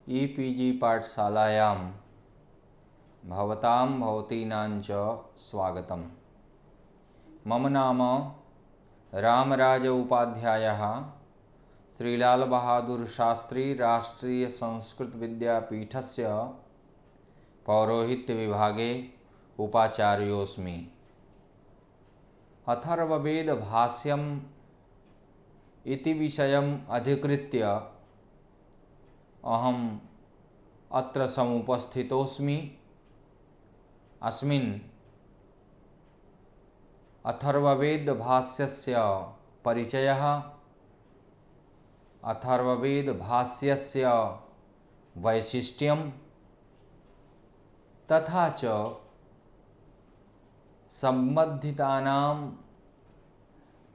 EPG पाठशालायां भवतां भवतीनां च स्वागतम्। मम नाम रामराज उपाध्यायः श्रीलाल बहादुर शास्त्री राष्ट्रीय संस्कृत विद्यापीठस्य पौरोहित्य विभागे उपाचार्योऽस्मि। अथर्ववेद भाष्यम् इति विषयम् अधिकृत्य अहम् अत्र समुपस्थितोऽस्मि। अस्मिन् अथर्ववेद भाष्यस्य परिचयः, अथर्ववेद भाष्यस्य वैशिष्ट्यं तथा च सम्बद्धितानाम्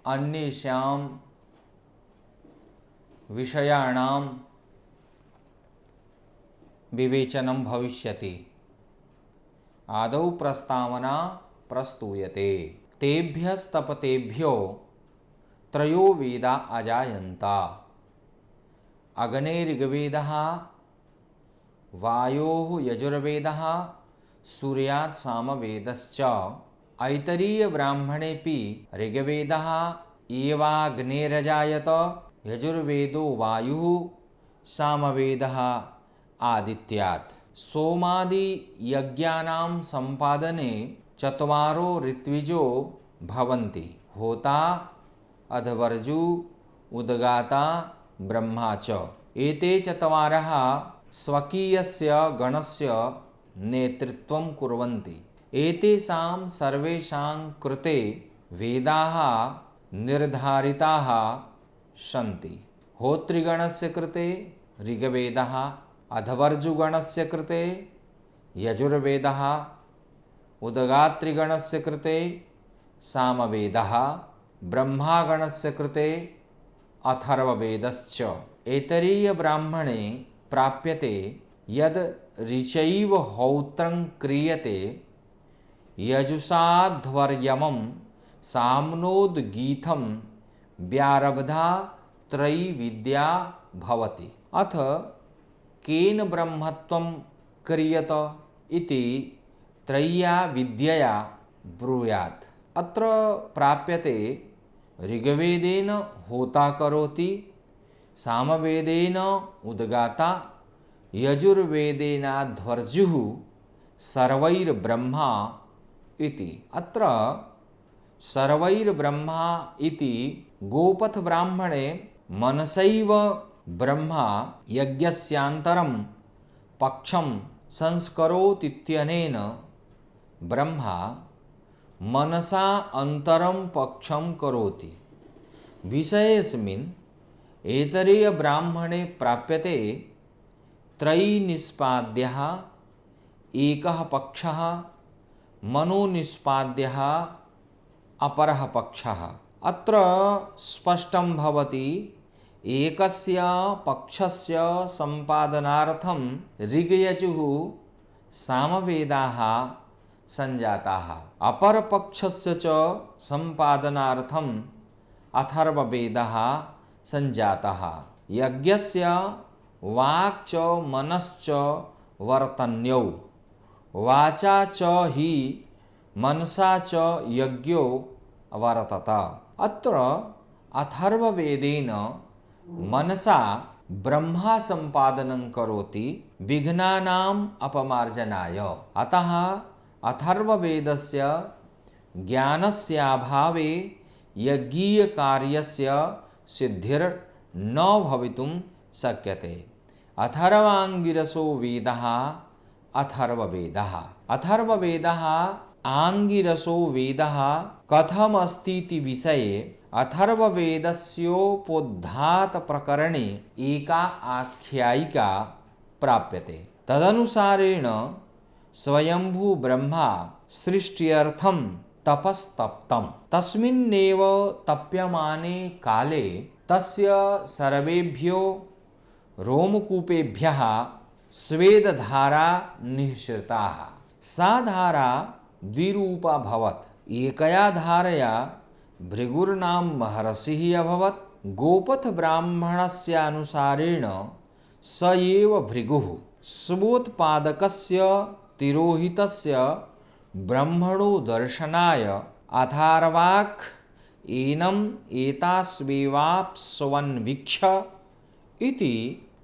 अन्येषां विषयाणां विवेचनं भविष्यति। आदौ प्रस्तावना प्रस्तूयते। तेभ्यस्तपतेभ्यो त्रयो वेदा अजायन्त। अग्नेर्ऋग्वेदः, वायोः यजुर्वेदः, सूर्यात् सामवेदश्च। ऐतरीयब्राह्मणेऽपि ऋग्वेदः एवाग्नेरजायत, यजुर्वेदो वायुः, सामवेदः आदित्यात्। सोमादि यज्ञानां सम्पादने चत्वारो ऋत्विजो भवन्ति: होता, अध्वर्यु, उद्गाता, ब्रह्मा च। एते चत्वारः स्वकीयस्य गणस्य नेतृत्वं कुर्वन्ति। एतेषां सर्वेषां कृते वेदाः निर्धारिताः सन्ति। होतृगणस्य कृते ऋग्वेदः, अध्वर्युगणस्य कृते यजुर्वेदः, उद्गातृगणस्य कृते सामवेदः, ब्रह्मागणस्य कृते अथर्ववेदश्च। ऐतरीयब्राह्मणे प्राप्यते यद् ऋचैव हौत्रं क्रियते, यजुषाध्वर्यमं साम्नोद्गीतं व्यारब्धा त्रयीविद्या भवति। अथ केन ब्रह्मत्वं क्रियत इति त्रय्या विद्यया ब्रूयात्। अत्र प्राप्यते ऋग्वेदेन होता करोति, सामवेदेन उद्गाता, यजुर्वेदेनाध्वर्युः, सर्वैर्ब्रह्मा इति। अत्र सर्वैर्ब्रह्मा इति गोपथ ब्राह्मणे मनसैव ब्रह्मा यज्ञस्यान्तरं पक्षं संस्करोतीत्यनेन ब्रह्मा मनसा अन्तरं पक्षं करोति। विषयेऽस्मिन् ऐतरेयब्राह्मणे प्राप्यते त्रयीनिष्पाद्यः एकः पक्षः, मनोनिष्पाद्यः अपरः पक्षः। अत्र स्पष्टं भवति एकस्य पक्षस्य सम्पादनार्थं ऋग्यजुः सामवेदाः सञ्जाताः, अपरपक्षस्य च सम्पादनार्थम् अथर्ववेदः सञ्जातः। यज्ञस्य वाक् च मनश्च वर्तन्यौ, वाचा च हि मनसा च यज्ञो वर्तत। अत्र अथर्ववेदेन मनसा ब्रह्मा सम्पादनं करोति विघ्नानाम् अपमार्जनाय। अतः अथर्ववेदस्य ज्ञानस्याभावे यज्ञीयकार्यस्य सिद्धिर्न भवितुं शक्यते। अथर्वाङ्गिरसो वेदः अथर्ववेदः। अथर्ववेदः आङ्गिरसो वेदः कथमस्तीति विषये अथर्ववेदस्योपोद्घातप्रकरणे एका आख्यायिका प्राप्यते। तदनुसारेण स्वयंभू ब्रह्मा सृष्ट्यर्थं तपस्तप्तं। तस्मिन्नेव तप्यमाने काले तस्य सर्वेभ्यो रोमकूपेभ्यः स्वेदधारा निःसृताः। सा धारा द्विरूपाभवत्। एकया धारया भृगुर्नाम महर्षिः अभवत्। गोपथ ब्राह्मणस्यानुसारेण स एव भृगुः स्वोत्पादकस्य तिरोहितस्य ब्रह्मणो दर्शनाय अथर्वाक् एनम् एतास्वेवाप्स्वन्वीक्ष इति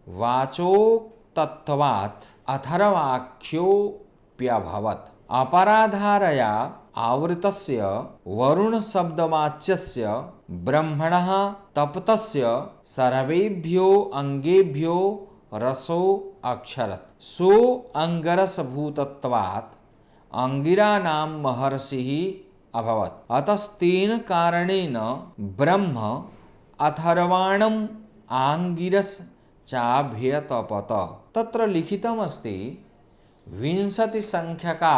वाचोक्तत्वात् अथर्वाख्योऽप्यभवत्। अपराधारया आवृतस्य वरुणशब्दवाच्यस्य ब्रह्मणः तप्तस्य सर्वेभ्यो अङ्गेभ्यो रसो अक्षरत्। सो अङ्गरसभूतत्वात् अंगिरानां महर्षिः अभवत्। अतस्तेन कारणेन ब्रह्म अथर्वाणम् आङ्गिरस चाभ्यतपत। तत्र लिखितमस्ति 20 संख्यका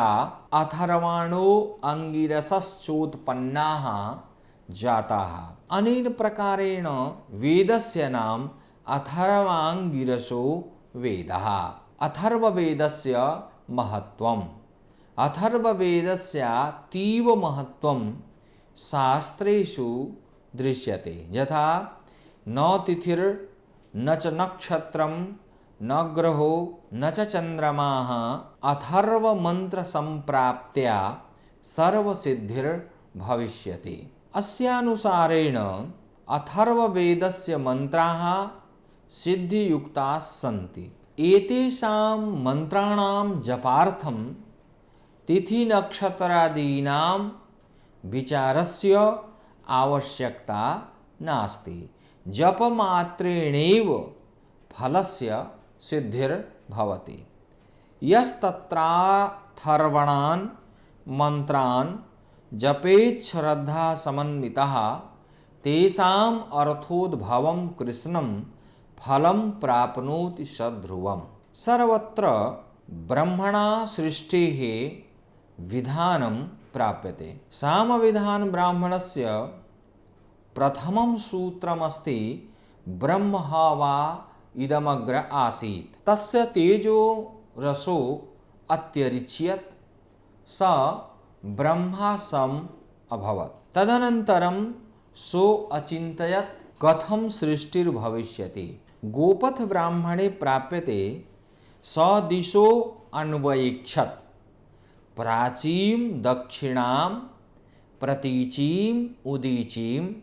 अथर्वाणो अंगिरसश्चोत्पन्नाः जाताः। अनेन प्रकारेण वेदस्य नाम अथर्वाङ्गिरसो वेदः। अथर्ववेदस्य महत्त्वम्। अथर्ववेदस्य तीव महत्त्वं शास्त्रेषु दृश्यते। यथा न तिथिर् न च नक्षत्रं न ग्रहो न च चन्द्रमाः अथर्वमन्त्रसम्प्राप्त्या सर्वसिद्धिर्भविष्यति। अस्यानुसारेण अथर्ववेदस्य मन्त्राः सिद्धियुक्ताः सन्ति। एतेषां मन्त्राणां जपार्थं तिथिनक्षत्रादीनां विचारस्य आवश्यकता नास्ति। जपमात्रेणैव फलस्य सिद्धिर्भवति। यस्तत्राथर्वणान् मन्त्रान् जपेत् श्रद्धासमन्वितः तेषाम् अर्थोद्भवं कृष्णं फलं प्राप्नोति सध्रुवम्। सर्वत्र ब्रह्मणा सृष्टेः विधानं प्राप्यते। सामविधान ब्राह्मणस्य प्रथमं सूत्रमस्ति ब्रह्म वा इदमग्र आसीत् तस्य तेजो रसो अत्यरिच्यत् स ब्रह्मा सम् अभवत्। तदनन्तरं सो अचिन्तयत् कथं सृष्टिर्भविष्यति। गोपथ ब्राह्मणे प्राप्यते स दिशो अन्वैक्षत् प्राचीं दक्षिणां प्रतीचीं उदीचीं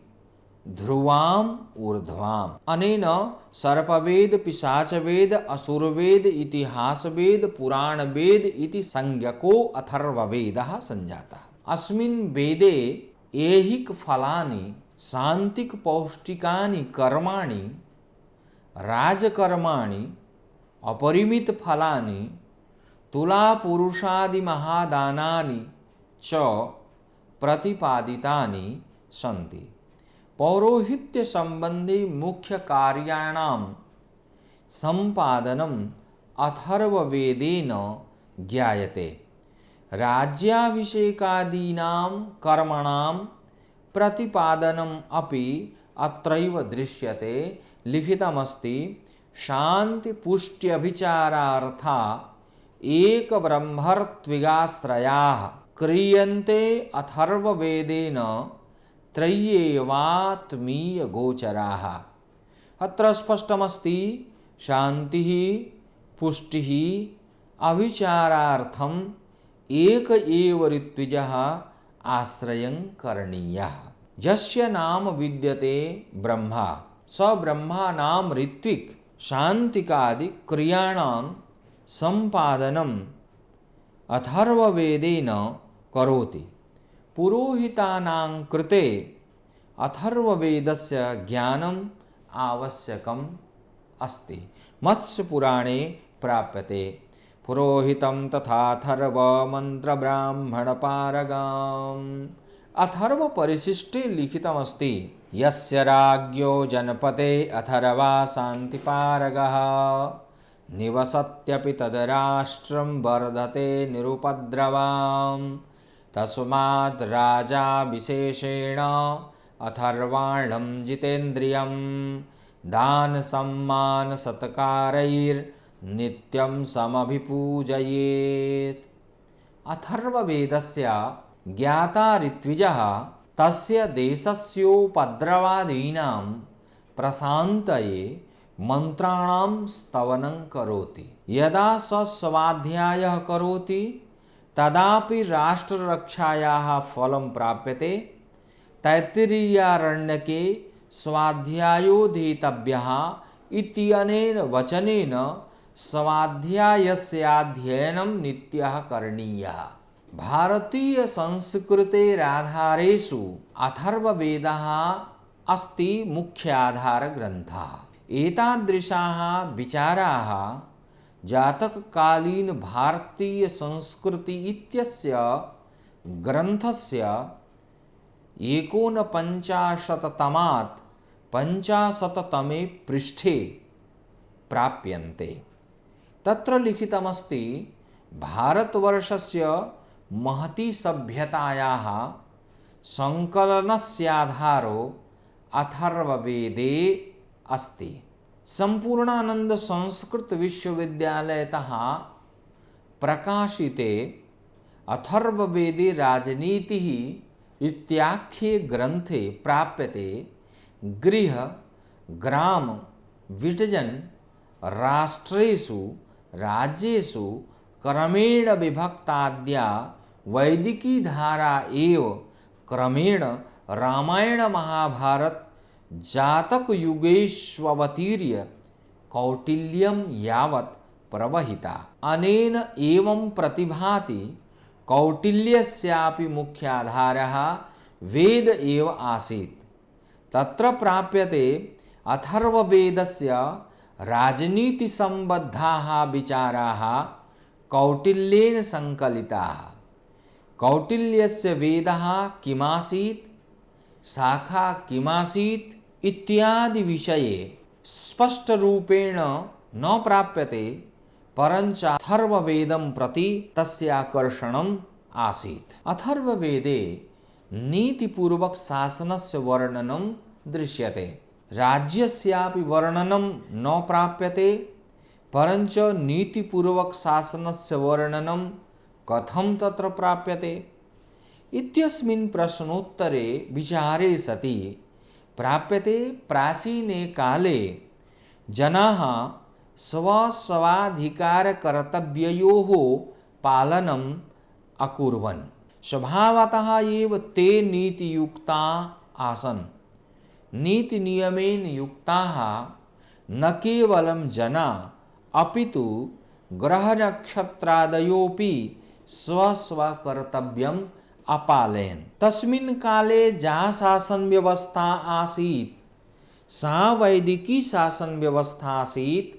ध्रुवाम् ऊर्ध्वाम्। अनेन सर्पवेद पिशाचवेद असुरवेद इतिहासवेद पुराणवेद इति संज्ञको अथर्ववेदः संजातः। अस्मिन् वेदे ऐहिक फलानि शान्तिक पौष्टिकानि कर्माणि राजकर्माणि अपरिमित फलानि तुलापुरुषादि महादानानि च प्रतिपादितानि सन्ति। पौरोहित्य संबंधी मुख्य कार्याणां संपादनम् अथर्ववेदेन ज्ञायते। राज्याभिषेकादीनां कर्मणां प्रतिपादनम् अपि अत्रैव दृश्यते। लिखितमस्ति शांति पुष्ट्यभिचारार्था एक ब्रह्मर्त्विगाश्रयाः क्रियन्ते अथर्ववेदेन त्रय्येवात्मीय गोचराः। अत्र स्पष्टमस्ति शान्तिः पुष्टिः अभिचारार्थम् एक एव ऋत्विजः आश्रयं करणीयः। यस्य नाम विद्यते ब्रह्मा स ब्रह्मा नाम ऋत्विक शान्तिकादि क्रियाणां संपादनम् अथर्ववेदेन करोति। पुरोहितानां कृते अथर्ववेदस्य ज्ञानम् आवश्यकम् अस्ति। मत्स्यपुराणे प्राप्यते पुरोहितं तथाथर्वमन्त्रब्राह्मणपारगाम्। अथर्वपरिशिष्टे लिखितमस्ति यस्य राज्ञो जनपदे अथर्वा शान्तिपारगः निवसत्यपि तद्राष्ट्रं वर्धते निरुपद्रवाम्। तस्माद् राजा विशेषेण अथर्वाणं जितेन्द्रियं दान सम्मान सत्कारैर्नित्यं समभिपूजयेत्। अथर्ववेदस्य ज्ञाता ऋत्विजः तस्य देशस्योपद्रवादीनां प्रशान्तये मंत्राणां स्तवनं करोति। यदा स स्वाध्यायः करोति तदापि राष्ट्ररक्षायाः फलं प्राप्यते। तैत्तिरीयारण्यके स्वाध्यायोऽधीतव्यः इत्यनेन वचनेन स्वाध्यायस्याध्ययनं नित्यः करणीयः। भारतीय संस्कृतेराधारेषु अथर्ववेदः अस्ति मुख्याधारग्रन्थः। एतादृशाः विचाराः जातककालीन भारतीय संस्कृति इत्यस्य ग्रन्थस्य 49तमात् 50तमे पृष्ठे प्राप्यन्ते। तत्र लिखितमस्ति भारतवर्षस्य महती सभ्यतायाः संकलनस्याधारो अथर्ववेदे अस्ति। संपूर्णानंद संस्कृत विश्वविद्यालयतः प्रकाशिते अथर्ववेदे राजनीतिः इत्याख्ये ग्रन्थे प्राप्यते गृह ग्राम विटजन राष्ट्रेषु राज्येषु क्रमेण विभक्ताद्या वैदिकी धारा एव क्रमेण रामायण महाभारत जातक युगेष्वतीर्य कौटिल्यं यावत् प्रवहिता। अनेन एवं प्रतिभाति कौटिल्यस्यापि मुख्याधारः वेद एव आसीत्। तत्र प्राप्यते अथर्ववेदस्य राजनीतिसम्बद्धाः विचाराः कौटिल्येन सङ्कलिताः। कौटिल्यस्य वेदः किमासीत्, शाखा किमासीत् इत्यादि विषये स्पष्टरूपेण न प्राप्यते, परञ्च अथर्ववेदं प्रति तस्य आकर्षणम् आसीत्। अथर्ववेदे नीतिपूर्वक शासनस्य वर्णनं दृश्यते। राज्यस्यापि वर्णनं न प्राप्यते, परञ्च नीतिपूर्वक शासनस्य वर्णनं कथं तत्र प्राप्यते इत्यस्मिन् प्रश्नोत्तरे विचारे सति प्राप्यते प्राचीने काले जनाः स्वस्वाधिकारकर्तव्ययोः पालनम् अकुर्वन्। स्वभावतः एव ते नीतियुक्ता आसन्। नीतिनियमेन युक्ताः न केवलं जना अपितु ग्रहनक्षत्रादयोऽपि स्वस्वकर्तव्यम् अपालयन्। तस्मिन् काले या शासन व्यवस्था आसीत् सा वैदिकी शासन व्यवस्था आसीत्।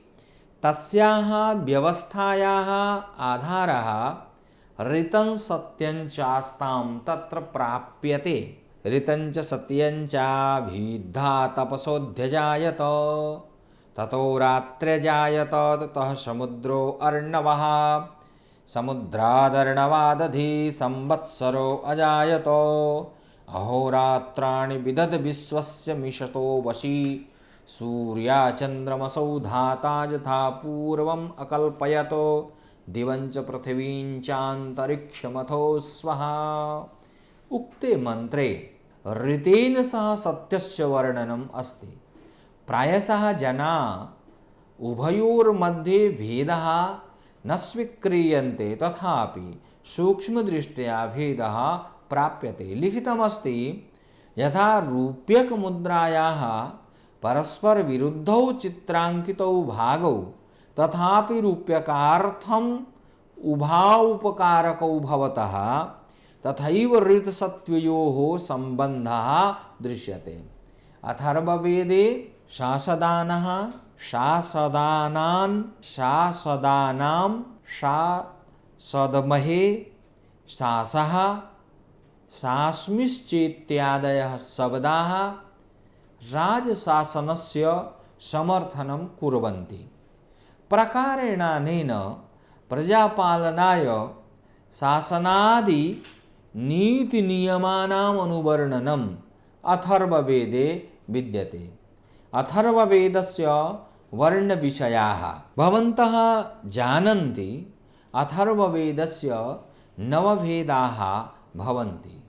तस्याः व्यवस्थायाः आधारः ऋतं सत्यं चास्तां तत्र प्राप्यते। ऋतं च सत्यं चाभिद्धा तपसोऽध्यजायत, ततो रात्र्यजायत, ततः समुद्रो अर्णवः, समुद्रादर्णवादधि संवत्सरो अजायत, अहोरात्राणि विदध विश्वस्य मिषतो वशी, सूर्याचन्द्रमसौ धाता यथा पूर्वम् अकल्पयत, दिवं च पृथिवीं चान्तरिक्षमथो स्वहा। उक्ते मन्त्रे ऋतेन सह सत्यस्य वर्णनम् अस्ति। प्रायशः जना उभयोर्मध्ये भेदः न स्वीक्रियन्ते, तथापि सूक्ष्मदृष्ट्या भेदः प्राप्यते। लिखितमस्ति यथा रूप्यकमुद्रायाः परस्परविरुद्धौ चित्राङ्कितौ भागौ तथापि रूप्यकार्थम् उभावपकारकौ भवतः, तथैव ऋतसत्वयोः सम्बन्धः दृश्यते। अथर्ववेदे शासदानः शासदानान् शासदानां शासदमहे शासः शास्मिश्चेत्यादयः शब्दाः राजशासनस्य समर्थनं कुर्वन्ति। प्रकारेणानेन प्रजापालनाय शासनादि नीतिनियमानाम् अनुवर्णनम् अथर्ववेदे विद्यते। अथर्ववेदस्य वर्णविषयाः भवन्तः जानन्ति। अथर्ववेदस्य 9 भेदाः भवन्ति।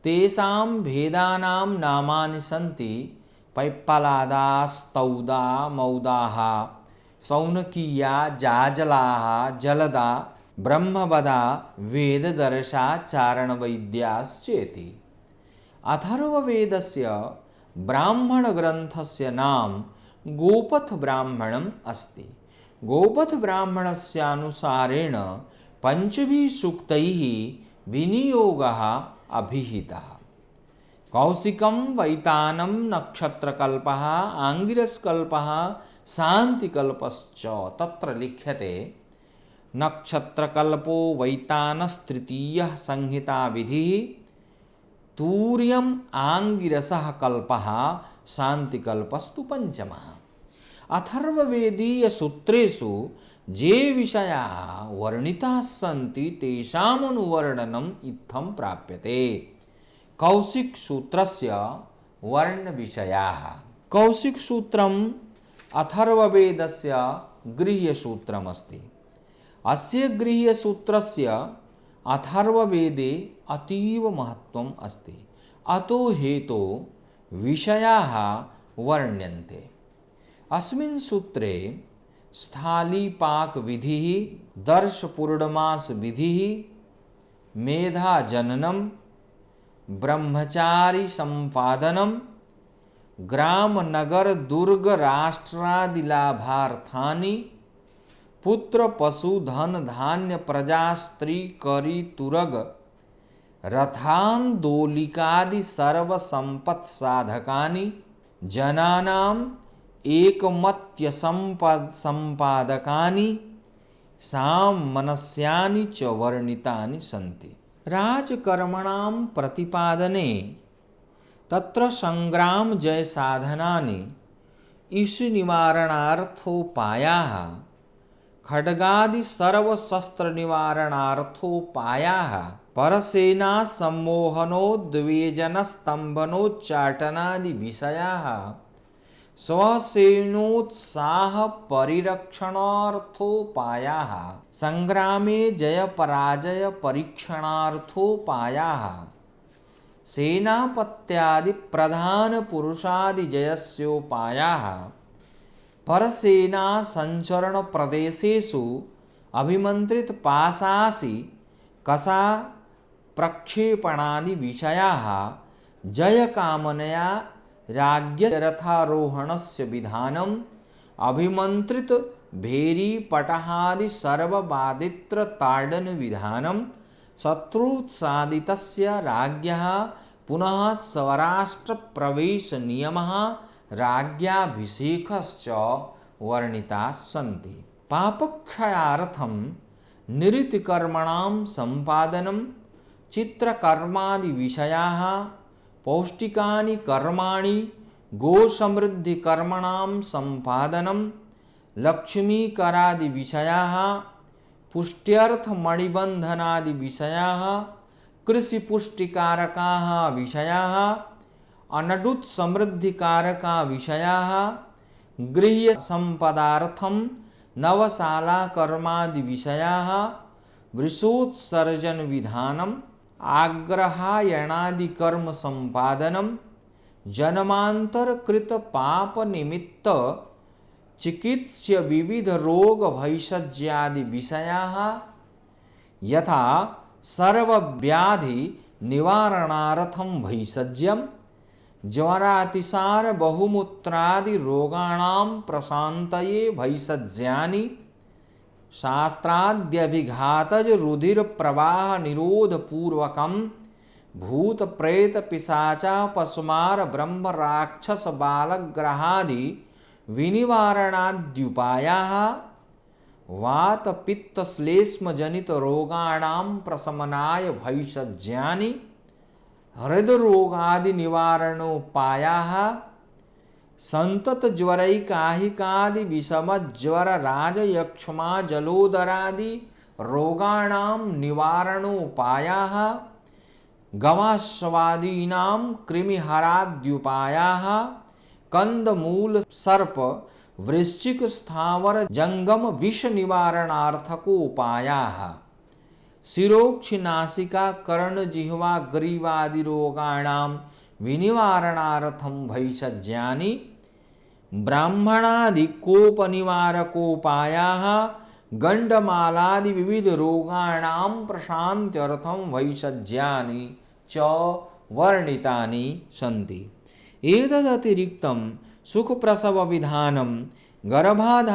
तेषां भेदानां नामानि सन्ति पैप्पलादास्तौदा मौदाः सौनकीया जाजलाः जलदा ब्रह्मवदा वेददर्शाचारणवैद्याश्चेति। अथर्ववेदस्य ब्राह्मणग्रन्थस्य नाम गोपथब्राह्मणम् अस्ति। गोपथब्राह्मणस्यानुसारेण पञ्चभिः सूक्तैः विनियोगः अभिहितः। कौशिकं वैतानं नक्षत्रकल्पः आङ्गिरस्कल्पः शान्तिकल्पश्च तत्र लिख्यते। नक्षत्रकल्पो वैतानस्तृतीयः संहिताविधिः तूर्यम् आङ्गिरसः कल्पः शान्तिकल्पस्तु पञ्चमः। अथर्ववेदीयसूत्रेषु ये विषयाः वर्णिताः सन्ति तेषामनुवर्णनम् इत्थं प्राप्यते। कौशिकसूत्रस्य वर्णविषयाः। कौशिकसूत्रम् अथर्ववेदस्य गृह्यसूत्रमस्ति। अस्य गृह्यसूत्रस्य अथर्ववेदे अतीव महत्त्वम् अस्ति। अतो हेतो विषयाः वर्ण्यन्ते। अस्मिन् सूत्रे स्थालीपाकविधिः, दर्शपूर्णमासविधिः, मेधाजननं, ब्रह्मचारिसम्पादनं, ग्रामनगरदुर्गराष्ट्रादिलाभार्थानि, पुत्रपशुधनधान्यप्रजास्त्रीकरितुरग रथान्दोलिकादि सर्वसम्पत्साधकानि, जनानाम् एकमत्यसम्पादकानि, सामनस्यानि च वर्णितानि सन्ति। राजकर्मणां प्रतिपादने तत्र संग्रामजयसाधनानि, ईशनिवारणार्थोपायाः, खड्गादि सर्वशस्त्रनिवारणार्थोपायाः, परसेनासम्मोहनोद्वेजनस्तम्भनोच्चाटनादि विषयाः, स्वसेनोत्साहपरिरक्षणार्थोपायाः, संग्रामे जयपराजय परीक्षणार्थोपायाः, सेनापत्यादि प्रधानपुरुषादिजयस्योपायाः, परसेना संचरण प्रदेशेषु अभिमन्त्रितपाशासि कषा प्रक्षेपणादि विषयाः, जयकामनया राज्ञरथारोहणस्य विधानम्, अभिमन्त्रित भेरीपटहादि सर्ववादित्रताडन विधानम्, शत्रुत्सादितस्य राज्ञः पुनः स्वराष्ट्रप्रवेशनियमः, राज्ञाभिषेकश्च वर्णिताः सन्ति। पापक्षयार्थं निरृतिकर्मणां सम्पादनं, चित्रकर्मादि विषयाः, पौष्टिकानि कर्माणि, गोसमृद्धिकर्मणां सम्पादनं, लक्ष्मीकरादि विषयाः, पुष्ट्यर्थमणिबन्धनादि विषयाः, कृषिपुष्टिकारकाः विषयाः, अनडुत्समृद्धिकारका विषयाः, गृह्यसम्पदार्थं नवशालाकर्मादि विषयाः, वृषोत्सर्जन विधानम्, आग्रहायणादिकर्म सम्पादनं, जन्मान्तरकृत पापनिमित्त चिकित्स्य विविध रोग भैषज्यादि विषयाः, यथा सर्वव्याधि निवारणार्थं भैषज्यं, ज्वरातिसार बहुमूत्रादि रोगाणां प्रशान्तये भैषज्यानि, शास्त्राद्यभिघातज रुधिर प्रवाह निरोध पूर्वकं, भूत प्रेत पिशाचा पशुमार ब्रह्म राक्षस बालग्रहादि विनिवारणाद्युपायाः, वात पित्त श्लेष्म जनित रोगाणां प्रशमनाय भैषज्यानि, हृदरोगादि निवारणोपायाः, संतत ज्वरैकाहिकादि विषम ज्वर राजयक्ष्मा जलोदरादि रोगाणां निवारणोपायाः, गवाश्वादीनां कृमिहराद्युपायाः, कंदमूल सर्प वृश्चिक स्थावर जंगम विष निवारणार्थकोपायाः, शिरोक्षिनासिका कर्ण जिह्वा ग्रीवादि रोगाणां विनिवारणार्थं भैषज्यानि ब्राह्मणादिकोपनिवारकोपायाः गण्डमालादि विविध रोगाणां प्रशान्त्यर्थं भैषज्यानि च वर्णितानि सन्ति। एतदतिरिक्तं सुखप्रसव विधानं गर्भाधानस्योपायाः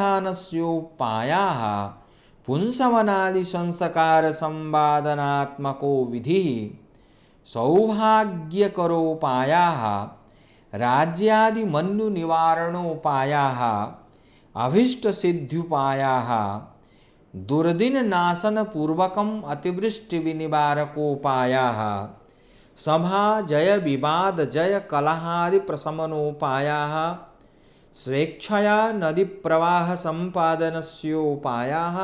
पुंसवनादि संस्कार संवादनात्मको विधिः सौभाग्यकरोपायाः राज्यादि मन्यु निवारणोपायाः अभीष्टसिद्ध्युपायाः दुर्दिन नाशन पूर्वकम् अतिवृष्टि विनिवारकोपायाः सभा जय विवाद जय कलहादि प्रशमनोपायाः स्वेच्छया नदी प्रवाह संपादनस्योपायाः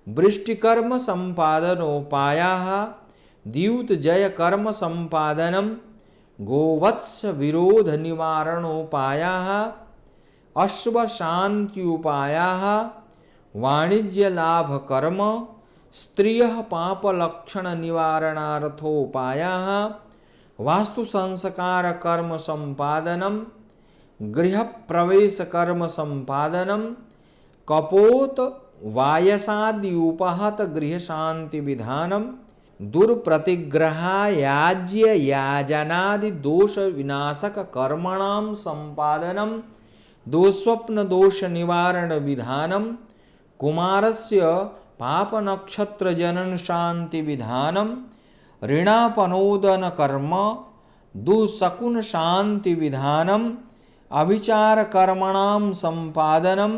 वृष्टिकर्म संपादनोपायाः द्यूत जय कर्म संपादनम गोवत्स विरोध निवारणोपायाः अश्व शांत्युपायाः वाणिज्य लाभ कर्म स्त्रियः पाप लक्षण निवारणार्थोपायाः वास्तु संस्कार कर्म संपादनम गृह प्रवेश कर्म संपादनम कपोत वायसादि उपहत गृह शांति विधानम दुर्प्रतिग्रहायाज्य याजनादि दोष विनाशक कर्मणां संपादनम दुःस्वप्न दोष निवारण विधानम कुमारस्य पाप नक्षत्र जनन शांति विधानम ऋणापनोदन कर्म दुःशकुन शांति विधानम अभिचार कर्मणां संपादनम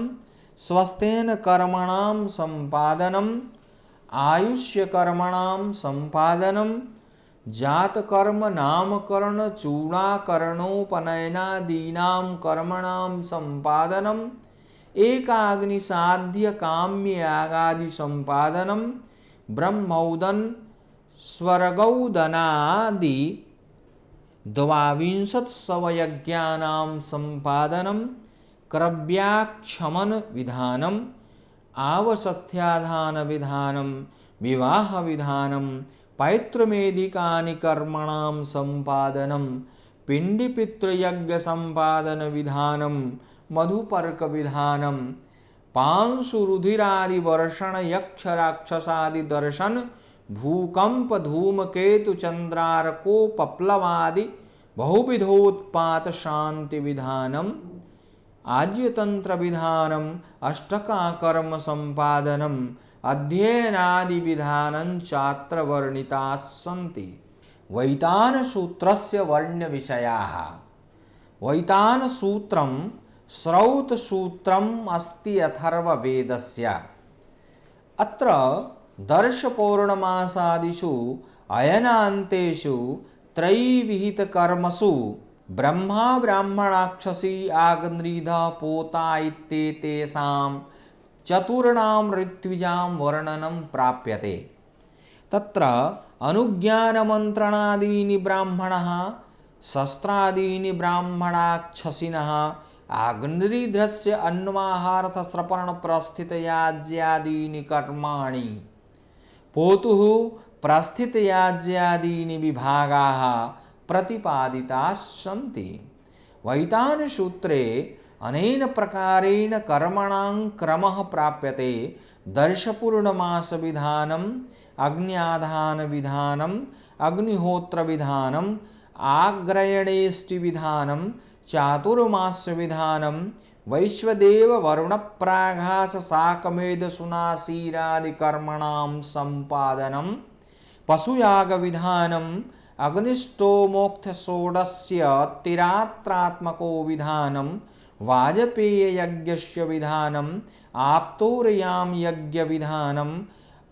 स्वस्थेन कर्मणां संपादनम आयुष्य कर्मणां संपादनम जात कर्म नामकरण चूड़ाकरणोपनयनादीनां कर्मणां संपादनम एकाग्निसाध्य काम्य यागादि संपादनम ब्रह्मौदन स्वर्गौदनादि द्वाविंशत् सवयज्ञानां संपादनम क्रव्याक्षमन विधानम आवसत्याधान विधानम विवाह विधानम पैतृमेदिकानि कर्मणां संपादनम पिंडिपितृयज्ञ संपादन विधानम मधुपर्क विधानम पांशुरुधिरादि वर्षण यक्ष राक्षसादि दर्शन भूकंप धूमकेतु चंद्रार्को पप्लवादि बहुविधोत्पात शांति विधानम आज्यतंत्र विधानम अष्टका कर्म संपादनम अध्ययनादि विधानं चात्र वर्णिताः सन्ति। वैतान सूत्रस्य वर्ण विषयाः। वैतान सूत्रम श्रौत सूत्रम अस्ति अथर्ववेदस्य। अत्र दर्श पौर्णमासादिषु अयनान्तेषु त्रयीविहित कर्मसु ब्रह्मा ब्राह्मणाक्षसी आग्निधः पोता इत्येतेषां चतुर्णां ऋत्विजां वर्णनं प्राप्यते। तत्र अनुज्ञानमन्त्रणादीनि ब्राह्मणः शस्त्रादीनि ब्राह्मणाक्षसिनः आग्निध्रस्य अन्वाहार्थश्रपणप्रस्थितयाज्यादीनि कर्माणि पोतुः प्रस्थितयाज्यादीनि विभागाः प्रतिपादिताः सन्ति। वैतान सूत्रे अनेन प्रकारेण कर्मणां क्रमः प्राप्यते। दर्शपूर्णमास विधानम् अग्न्याधान विधानम् अग्निहोत्र विधानम् आग्रयणेष्टि विधानम् चातुर्मास्य विधानम् वैश्वदेव वरुणप्राघास साकमेध सुनासीरादि कर्मणां संपादनम् पशुयाग विधानम् अग्निष्टोमोक्थ षोडस्य तिरात्रात्मको विधानम् वाजपेय यज्ञस्य विधानम् आप्तोरयाम यज्ञ विधानम्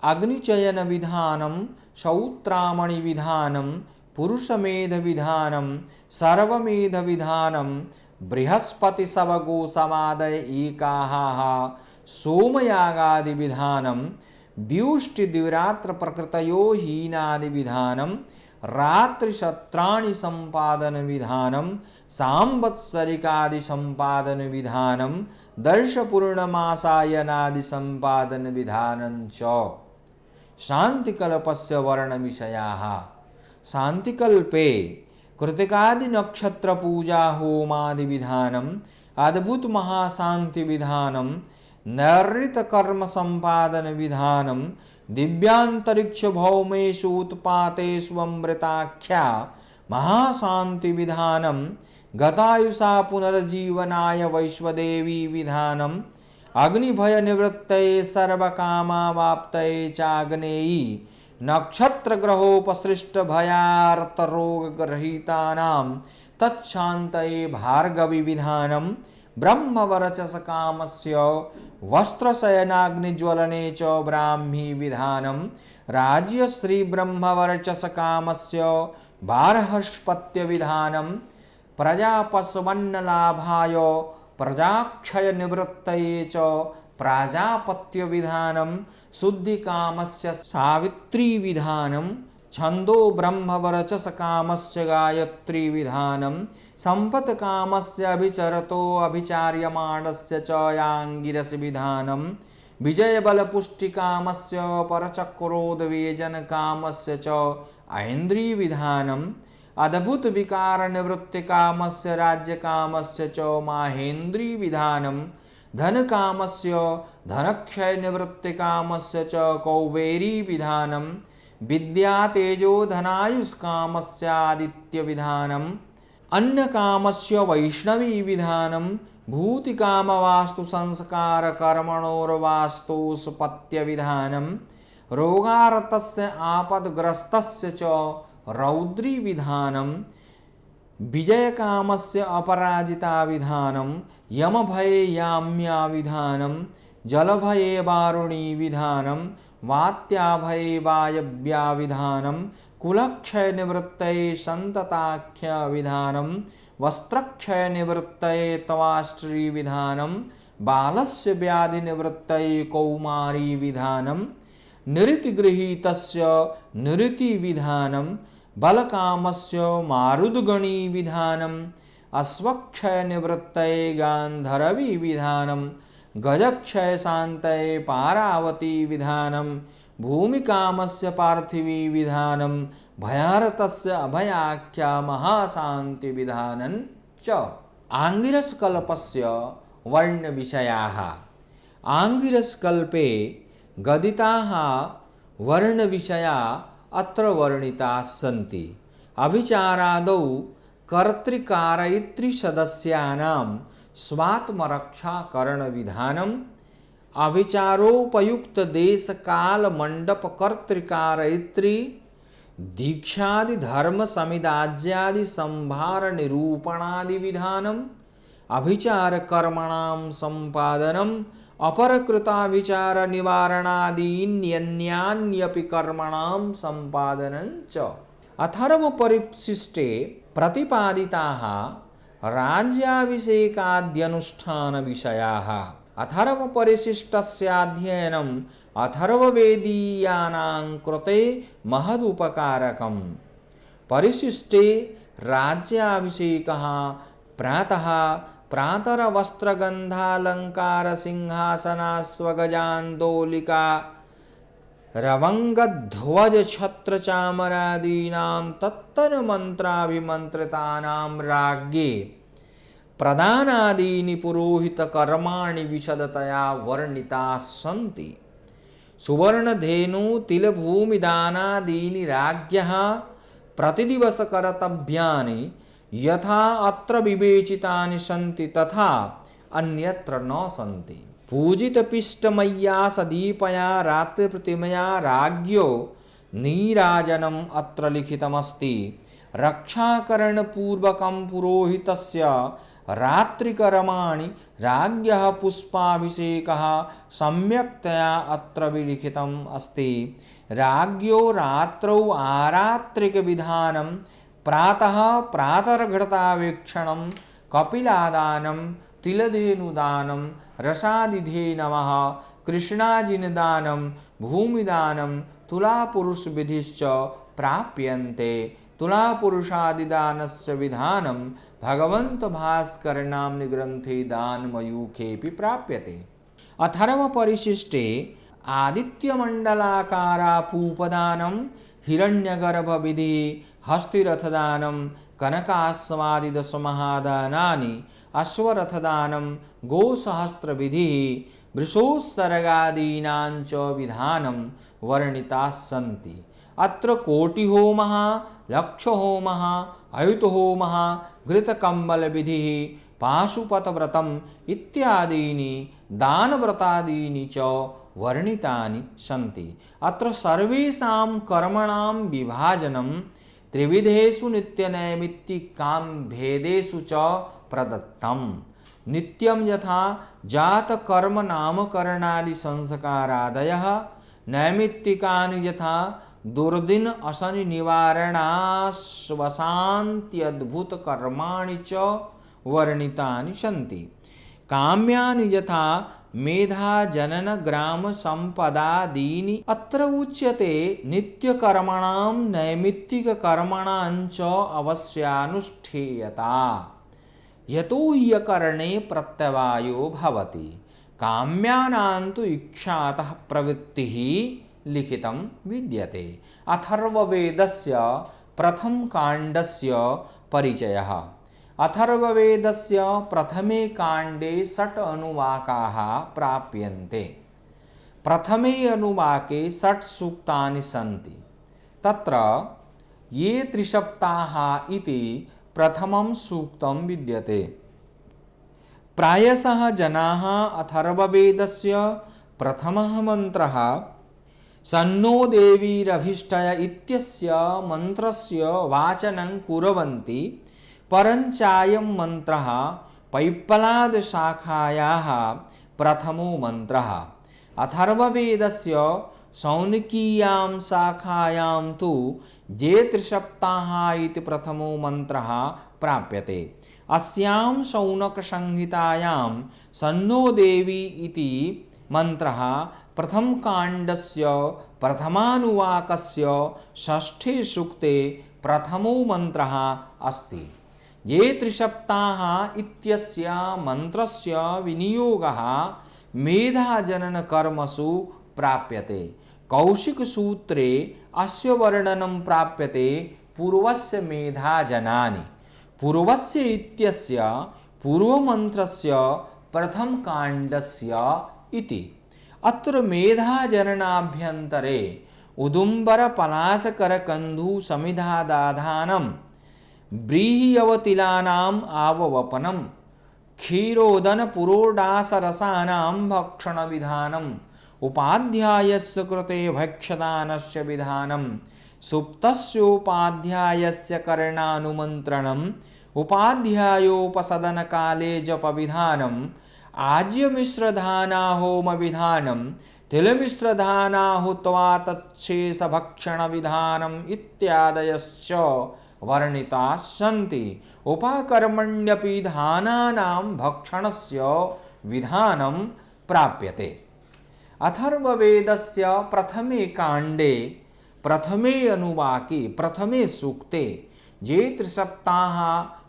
अग्निचयन विधानम् श्रौत्रामणि विधानम् पुरुषमेध विधानम् सर्वमेध विधानम् बृहस्पति सवगो समादय एकाहाः सोमयागादि विधानम् व्यूष्टि दिव्रात्र प्रकृतयो हीनादि विधानम् रात्रिशत्राणि संपादन विधानम् सांवत्सरिकादि संपादन विधानम् दर्शपूर्णमासायनादि संपादन विधानं च। शान्तिकल्पस्य वर्णविषयाः। शान्तिकल्पे कृतिकादि नक्षत्र पूजा होमादि विधानम अद्भुत महाशांति विधानम नैर्ऋत कर्म संपादन विधानम दिव्यांतरिक्ष भौमेषु उत्पातेषु अमृताख्या महाशांति विधानम गतायुषा पुनर्जीवनाय वैश्वदेवी विधानम अग्निभय निवृत्तये सर्वकामावाप्तये चाग्नेयी नक्षत्र ग्रहोपसृष्ट भयार्त रोग ग्रहीतानां तच्छान्तये भार्गवी विधानम ब्रह्मवरचस कामस्य वस्त्रशयनाग्निज्वलने च ब्राह्मी विधानम राज्यश्री ब्रह्मवरचस कामस्य बार्हस्पत्य विधानम प्रजापस्वन्नलाभाय प्रजाक्षय निवृत्तये च प्राजापत्य विधानम शुद्धि कामस्य सावित्री विधानम छंदो ब्रह्मवरचस कामस्य गायत्री विधानम संपत कामस्य अभिचरतो अभिचार्यमाणस्य च यांगिरस विधानम विजय बल पुष्टि कामस्य परचक्रोदवेजन कामस्य च ऐन्द्री विधानम अद्भुत विकार निवृत्ति कामस्य राज्य कामस्य च माहेन्द्री विधानम धन कामस्य धनक्षय निवृत्ति कामस्य च कौवेरी विधानम विद्या तेजो धनायुष कामस्य आदित्य विधानम अन्न कामस्य वैष्णवी विधानम भूति काम वास्तु संस्कार कर्मणोर्वास्तु सुपत्य विधानम रोगारतस्य आपदग्रस्तस्य च रौद्री विधानम विजय कामस्य अपराजिता विधानम यम भये याम्या विधानम जल भये वारुणी विधानम वात्या भये वायव्या विधानम कुलक्षय निवृत्तये संतताख्य विधानम वस्त्रक्षय निवृत्तये तवाष्ट्री विधानम बालस्य व्याधि निवृत्तये कौमारी विधानम निरिति गृहीतस्य निरिति विधानम बलकामस्य मारुदगणी विधानम अश्वक्षय निवृत्तये गांधर्वी विधानम गजक्षय शांतये पारावती विधानम भूमिकामस्य पार्थिवी विधानम भयारतस्य अभयाख्या महाशांति विधानं च आंगिरस कल्पस्य वर्ण विषयाः आंगिरस कल्पे गदिताः वर्ण विषया अत्र वर्णिताः सन्ति अभिचारादौ कर्तृकारयित्री सदस्यानां स्वात्मरक्षा करण विधानम अभिचारोपयुक्त देश काल मंडप कर्तृकारयित्री दीक्षादि धर्म समिदाज्यादि संभार निरूपणादि विधानम अभिचार कर्मणां संपादनम अपरकृताभिचार निवारणादीन्यन्यान्यपि कर्मणां संपादनं च अथर्व परिशिष्टे प्रतिपादिताः राज्याभिषेकाद्यनुष्ठान विषयाः अथर्व परिशिष्टस्याध्ययनम् अथर्ववेदीयानां कृते महदुपकारकम् परिशिष्टे राज्याभिषेकः प्रातः प्रातरवस्त्रगन्धालङ्कार सिंहासनास्वगजान्दोलिका रवंगध्वज छत्र चामरादीनां तत्तन्मन्त्राभिमन्त्रितानां राज्ञे प्रदानादीनि पुरोहित कर्माणि विशदतया वर्णिताः सन्ति सुवर्णधेनु तिलभूमिदानादीनि राज्ञः प्रतिदिवस कर्तव्यानि यथा अत्र विवेचितानि सन्ति तथा अन्यत्र न सन्ति पूजितपिष्टमय्या सदीपया रात्रिप्रतिमया राज्ञो नीराजनम् अत्र लिखितमस्ति रक्षाकरणपूर्वकं पुरोहितस्य रात्रिकर्माणि राज्ञः पुष्पाभिषेकः सम्यक्तया अत्र विलिखितम् अस्ति राज्ञो रात्रौ आरात्रिकविधानं प्रातः प्रातर्घृतावेक्षणं कपिलादानं तिलधेनुदानं रसादिधे नमः कृष्णाजिनदानं भूमिदानं तुलापुरुषविधिश्च प्राप्यन्ते तुलापुरुषादिदानस्य विधानं भगवन्तभास्करनाम्नि ग्रन्थे दानमयूखेऽपि प्राप्यते अथर्वपरिशिष्टे आदित्यमण्डलाकारापूपदानं हिरण्यगर्भविधिः हस्तिरथदानं कनकास्वादि दशमहादानानि अश्वरथदानं गोसहस्रविधिः वृषोत्सर्गादीनां च विधानं वर्णिताः सन्ति। अत्र कोटिहोमः, लक्षहोमः, अयुतहोमः, घृतकम्बलविधिः, पाशुपतव्रतम् इत्यादीनि दानव्रतादीनि च वर्णितानि सन्ति। अत्र सर्वेषां कर्मणां विभाजनं त्रिविधेषु नित्यनैमित्तिकां भेदेषु च प्रदत्तम्। नित्यं यथा जातकर्म नामकरणादि संस्कारादयः, नैमित्तिकानि यथा दुर्दिन अशनि निवारणाश्वशान्त्यद्भुतकर्माणि च वर्णितानि सन्ति। काम्यानि यथा मेधा जनन ग्राम संपदादीनि। अत्र उच्यते नित्यकर्मणां नैमित्तिककर्मणां च अवश्यानुष्ठेयता, यतो हि अकरणे प्रत्यवायो भवति। काम्यानां तु इच्छातः प्रवृत्तिः लिखितं विद्यते। अथर्ववेदस्य प्रथमकाण्डस्य परिचयः। अथर्ववेदस्य प्रथमे काण्डे 6 अनुवाकाः प्राप्यन्ते। प्रथमे अनुवाके 6 सूक्तानि सन्ति। तत्र ये त्रिसप्ताः इति प्रथमं सूक्तं विद्यते। प्रायशः जनाः अथर्ववेदस्य प्रथमः मन्त्रः सन्नो देवीरभीष्टय इत्यस्य मन्त्रस्य वाचनं कुर्वन्ति, परञ्चायं मन्त्रः पैप्पलादशाखायाः प्रथमो मन्त्रः। अथर्ववेदस्य शौनकीयां शाखायां तु ये त्रिसप्ताः इति प्रथमो मन्त्रः प्राप्यते। अस्यां शौनकसंहितायां सन्नो देवी इति मन्त्रः प्रथमकाण्डस्य प्रथमानुवाकस्य 6ठे सूक्ते प्रथमो मन्त्रः अस्ति। ये त्रिसप्ताः इत्यस्य मन्त्रस्य विनियोगः मेधाजननकर्मसु प्राप्यते। कौशिकसूत्रे अस्य वर्णनं प्राप्यते पूर्वस्य मेधाजनानि। पूर्वस्य इत्यस्य पूर्वमन्त्रस्य प्रथमकाण्डस्य इति। अत्र मेधाजननाभ्यन्तरे उदुम्बरपलाशकरकन्धुसमिधादाधानं व्रीह्यवतिलानाम् आववपनं क्षीरोदनपुरोडासरसानां भक्षणविधानम् उपाध्यायस्य कृते भक्ष्यदानस्य विधानं सुप्तस्योपाध्यायस्य करणानुमन्त्रणम् उपाध्यायोपसदनकाले जपविधानम् आज्यमिश्रधानाहोमविधानं तिलमिश्रधानाहुत्वा तच्छेषभक्षणविधानम् इत्यादयश्च वर्णिताः सन्ति। उपाकर्मण्यपि धानानां भक्षणस्य विधानं प्राप्यते। अथर्ववेदस्य प्रथमे काण्डे प्रथमे अनुवाके प्रथमे सूक्ते ये त्रिसप्ताः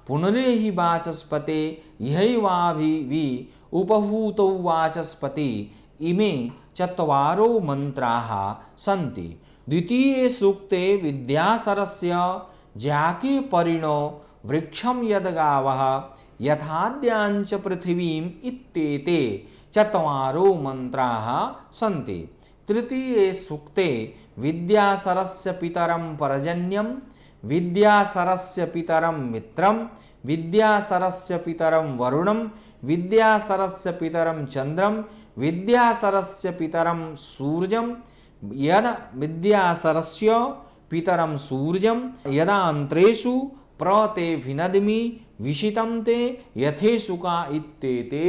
पुनरेहि वाचस्पते यैवाभिवि उपहूतौ वाचस्पति इमे 4 मन्त्राः सन्ति। द्वितीये सूक्ते विद्यासरस्य ज्याके परिणो वृक्षं यद्गावः यथाद्याञ्च पृथिवीम् इत्येते 4 मन्त्राः सन्ति। तृतीये सूक्ते विद्यासरस्य पितरं पर्जन्यं, विद्यासरस्य पितरं मित्रं, विद्यासरस्य पितरं वरुणं, विद्यासरस्य पितरं चन्द्रं, विद्यासरस्य पितरं सूर्यं। यदा विद्यासरस्य पितरं सूर्यं यदान्त्रेषु प्रते भिनद्मि विशितं ते यथेषुका इत्येते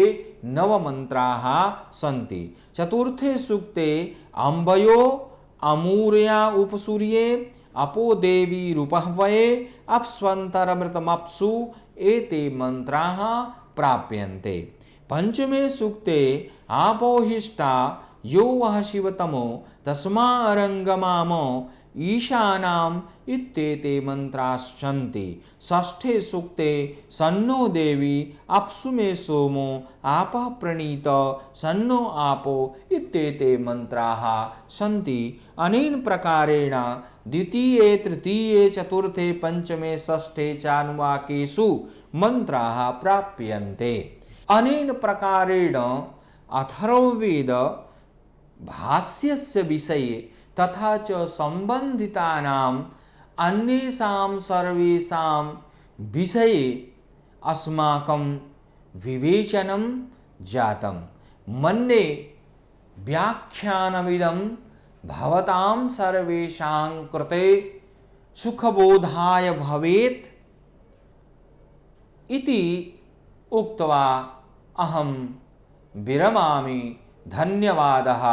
9 मन्त्राः सन्ति। चतुर्थे सूक्ते अम्बयो अमूर्या उपसूर्ये अपो देवी रूपह्वये अप्स्वन्तरमृतमप्सु एते मन्त्राः प्राप्यन्ते। पंचमे सूक्ते आपोहिष्टा यो वः शिवतमो तस्मारङ्गमामो ईशानाम् इत्येते मंत्राश्चन्ति। षष्ठे सूक्ते सन्नो देवी अप्सु मे सोमो आपः प्रणीत सन्नो आपो इत्येते मंत्राः सन्ति। अनेन प्रकारेण द्वितीये तृतीये चतुर्थे पंचमे षष्ठे चानुवाकेषु मंत्राः प्राप्यन्ते। अनेन प्रकारेण अथर्ववेद भाष्यस्य विषये तथा च संबंधितानाम् अन्येषां सर्वेषां विषये अस्माकं विवेचनं जातं। मन्ये व्याख्यानमिदं भवतां सर्वेषां कृते सुखबोधाय भवेत् इति उक्त्वा अहं विरमामि। धन्यवादः।